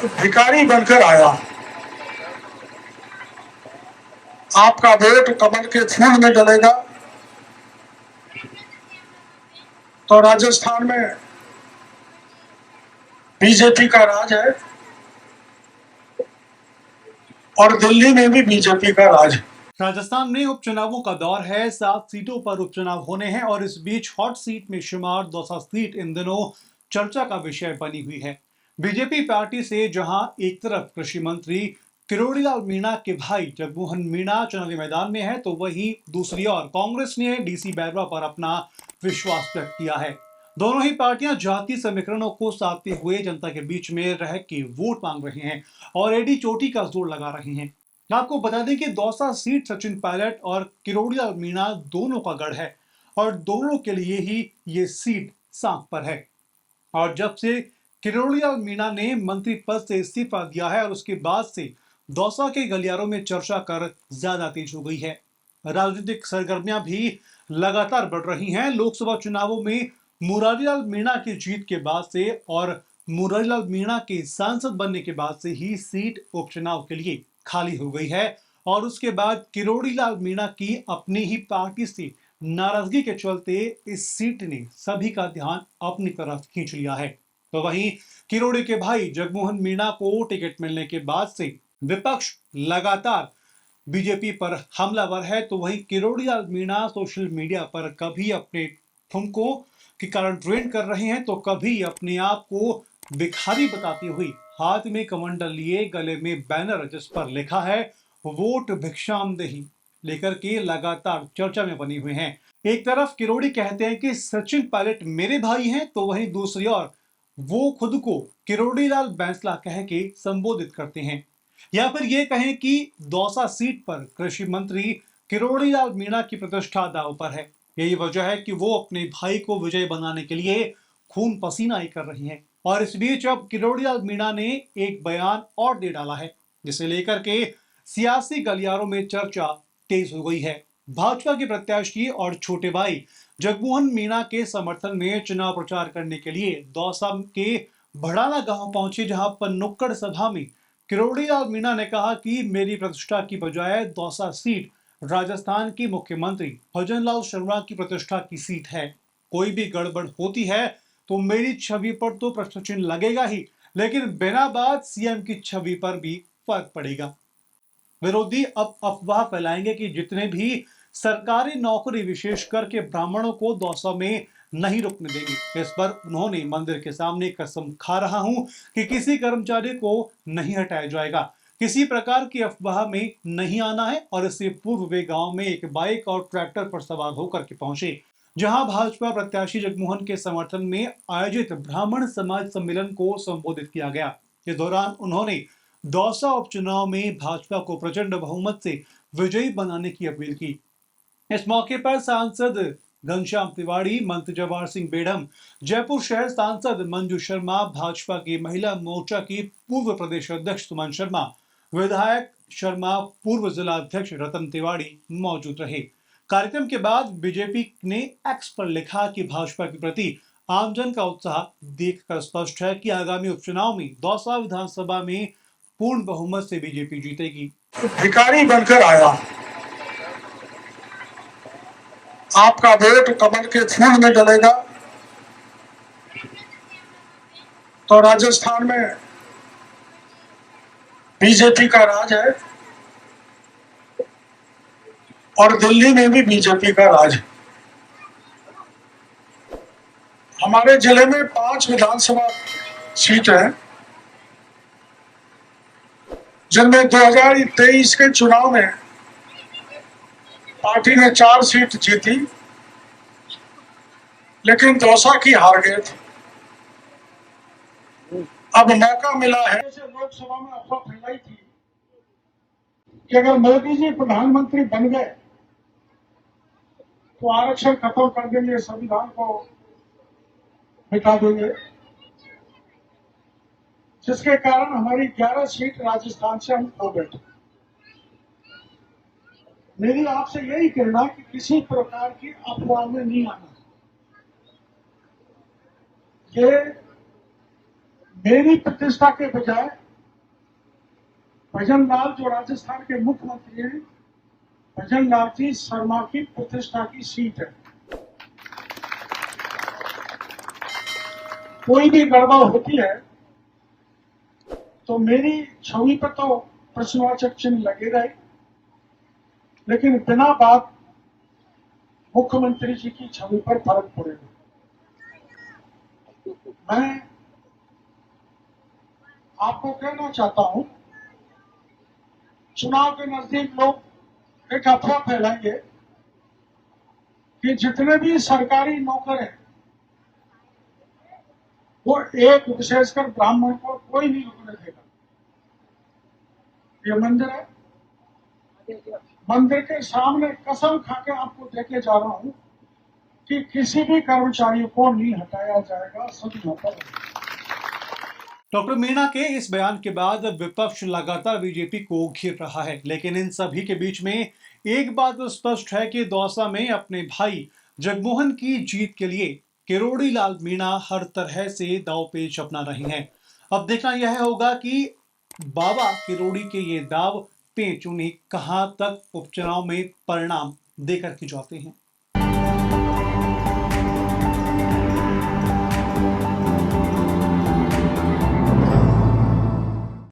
भिखारी बनकर आया। आपका वोट कमल के फूल में डलेगा तो राजस्थान में बीजेपी का राज है और दिल्ली में भी बीजेपी का राज है। राजस्थान में उपचुनावों का दौर है। 7 सीटों पर उपचुनाव होने हैं और इस बीच हॉट सीट में शुमार दौसा सीट इन दिनों चर्चा का विषय बनी हुई है। बीजेपी पार्टी से जहां एक तरफ कृषि मंत्री किरोड़ीलाल मीणा के भाई जगमोहन मीणा चुनावी मैदान में है, तो वहीं दूसरी ओर कांग्रेस ने डीसी बैरवा पर अपना विश्वास व्यक्त किया है। दोनों ही पार्टियां जाति समीकरणों को साधते हुए जनता के बीच में रह के वोट मांग रहे हैं और एडी चोटी का जोर लगा रहे हैं। आपको बता दें कि दौसा सीट सचिन पायलट और किरोड़ीलाल मीणा दोनों का गढ़ है और दोनों के लिए ही ये सीट सांप पर है। और जब से किरोड़ीलाल मीणा ने मंत्री पद से इस्तीफा दिया है और उसके बाद से दौसा के गलियारों में चर्चा कर ज्यादा तेज हो गई है। राजनीतिक सरगर्मियां भी लगातार बढ़ रही हैं। लोकसभा चुनावों में मुरारीलाल मीणा की जीत के बाद से और मुरारीलाल मीणा के सांसद बनने के बाद से ही सीट उपचुनाव के लिए खाली हो गई है और उसके बाद किरोड़ीलाल मीणा की अपनी ही पार्टी से नाराजगी के चलते इस सीट ने सभी का ध्यान अपनी तरफ खींच लिया है। तो वहीं किरोड़ी के भाई जगमोहन मीणा को टिकट मिलने के बाद से विपक्ष लगातार बीजेपी पर हमलावर है, तो वहीं किरोड़ीलाल मीणा सोशल मीडिया पर कभी अपने ठुमकों के कारण ट्रेंड कर रहे हैं तो कभी अपने आप को भिखारी बताती हुई हाथ में कमंडल लिए गले में बैनर जिस पर लिखा है वोट भिक्षाम देही लेकर के लगातार चर्चा में बने हुए हैं। एक तरफ किरोड़ी कहते हैं कि सचिन पायलट मेरे भाई हैं, तो वहीं दूसरी ओर वो खुद को किरोड़ीलाल बैंसला कह के संबोधित करते हैं। या फिर ये कहें कि दौसा सीट पर कृषि मंत्री किरोड़ीलाल मीणा की प्रतिष्ठा दांव पर है। यही वजह है कि वो अपने भाई को विजय बनाने के लिए खून पसीना ही कर रही हैं। और इस बीच अब किरोड़ीलाल मीणा ने एक बयान और दे डाला है जिसे लेकर के सियासी गलियारों में चर्चा तेज हो गई है। भाजपा के प्रत्याशी और छोटे भाई जगमोहन मीणा के समर्थन में चुनाव प्रचार करने के लिए दौसा के भड़ाना गांव पहुंचे, जहां पर नुक्कड़ सभा में किरोड़ीलाल मीणा ने कहा कि मेरी प्रतिष्ठा की बजाय दौसा सीट राजस्थान की मुख्यमंत्री भजनलाल शर्मा की प्रतिष्ठा की सीट है। कोई भी गड़बड़ होती है तो मेरी छवि पर तो प्रश्न चिन्ह लगेगा ही, लेकिन बिना बात सीएम की छवि पर भी फर्क पड़ेगा। विरोधी अब अफवाह फैलाएंगे कि जितने भी सरकारी नौकरी विशेष करके ब्राह्मणों को दौसा में नहीं रुकने देंगे। इस पर उन्होंने मंदिर के सामने कसम खा रहा हूं कि किसी कर्मचारी को नहीं हटाया जाएगा, किसी प्रकार की अफवाह में नहीं आना है। और इससे पूर्व वे गांव में एक बाइक और ट्रैक्टर पर सवार होकर के पहुंचे, जहां भाजपा प्रत्याशी जगमोहन के समर्थन में आयोजित ब्राह्मण समाज सम्मेलन को संबोधित किया गया। इस दौरान उन्होंने दौसा उपचुनाव में भाजपा को प्रचंड बहुमत से विजयी बनाने की अपील की। इस मौके पर सांसद घनश्याम तिवाड़ी, मंत्री जवाहर सिंह बेढ़म, जयपुर शहर सांसद मंजू शर्मा, भाजपा की महिला मोर्चा की पूर्व प्रदेश अध्यक्ष सुमन शर्मा, विधायक शर्मा, पूर्व जिला अध्यक्ष रतन तिवाड़ी मौजूद रहे। कार्यक्रम के बाद बीजेपी ने एक्स पर लिखा कि भाजपा के प्रति आमजन का उत्साह देखकर स्पष्ट है कि आगामी उपचुनाव में दौसा विधानसभा में पूर्ण बहुमत से बीजेपी जीतेगी। भिखारी बनकर आया। आपका वोट कमल के फूल में डलेगा तो राजस्थान में बीजेपी का राज है और दिल्ली में भी बीजेपी का राज है। हमारे जिले में 5 विधानसभा सीट है, जिनमें 2023 के चुनाव में पार्टी ने 4 सीट जीती, लेकिन दौसा की हार गए थे। अब मौका मिला है। लोकसभा में अफवाह फैलाई थी कि अगर मोदी जी प्रधानमंत्री बन गए तो आरक्षण खत्म कर देंगे, संविधान को मिटा देंगे, जिसके कारण हमारी 11 सीट राजस्थान से हम खो बैठे। मेरी आपसे यही कहना कि किसी प्रकार की अफवाह में नहीं आना। ये मेरी प्रतिष्ठा के बजाय भजन लाल जो राजस्थान के मुख्यमंत्री हैं, भजन लाल जी शर्मा की प्रतिष्ठा की सीट है। कोई भी गड़बड़ होती है तो मेरी छवि पर तो प्रश्नवाचक चिन्ह लगेगा ही, लेकिन बिना बात मुख्यमंत्री जी की छवि पर फर्क पड़ेगा। मैं आपको कहना चाहता हूं, चुनाव के नजदीक लोग एक अफवाह फैलाएंगे कि जितने भी सरकारी नौकर हैं वो एक विशेषकर ब्राह्मण को कोई नहीं रुकने देगा। ये मंदिर है, मंदिर के सामने कसम खाके आपको देके जा रहा हूं कि किसी भी कर्मचारी को नहीं हटाया जाएगा, सभी हटा। डॉक्टर मीणा के इस बयान के बाद विपक्ष लगातार बीजेपी को घेर रहा है, लेकिन इन सभी के बीच में एक बात स्पष्ट है कि दौसा में अपने भाई जगमोहन की जीत के लिए किरोड़ी लाल मीणा हर तरह से दांवपेच अपना रहे हैं। अब देखना यह होगा कि बाबा किरोड़ी के ये दाव पेच उन्हें कहां तक उपचुनाव में परिणाम देकर के जाते हैं।